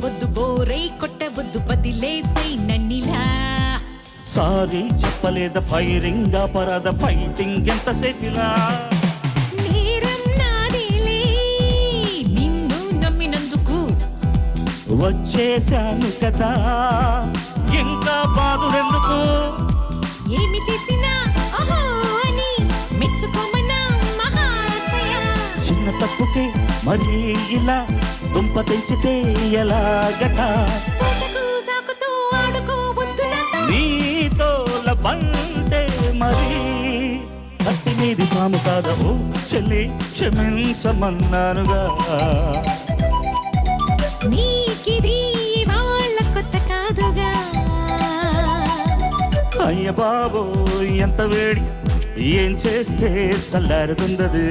తిట్టవద్దు బోరై కొట్టవద్దు వదిలేసై నన్నిలా sorry చెప్పలేద firing అపరాధ fighting ఎంతసేపిలా నేరం నాదేలే నిన్ను నమ్మినందుకు వచ్చేశాను కదా ఇంకా బాధురెందుకు ఏమి చేసినా ఓహో అని మెచ్చుకోమన్నా మహాశయ చిన్న తప్పుకే మరీ ఇలా దుంప తెంచితే ఎలాగట పూటకు సాకుతూ ఆడుకోవద్దు నాతో నీతో లబంటే మరి కత్తి మీది సాము కాదవు చెల్లి క్షమించమన్నానుగా నీకిది వాళ్ళ కొత్త కాదుగా అయ్య బాబో ఎంత వేడి ఏం చేస్తే చల్లారుతుందది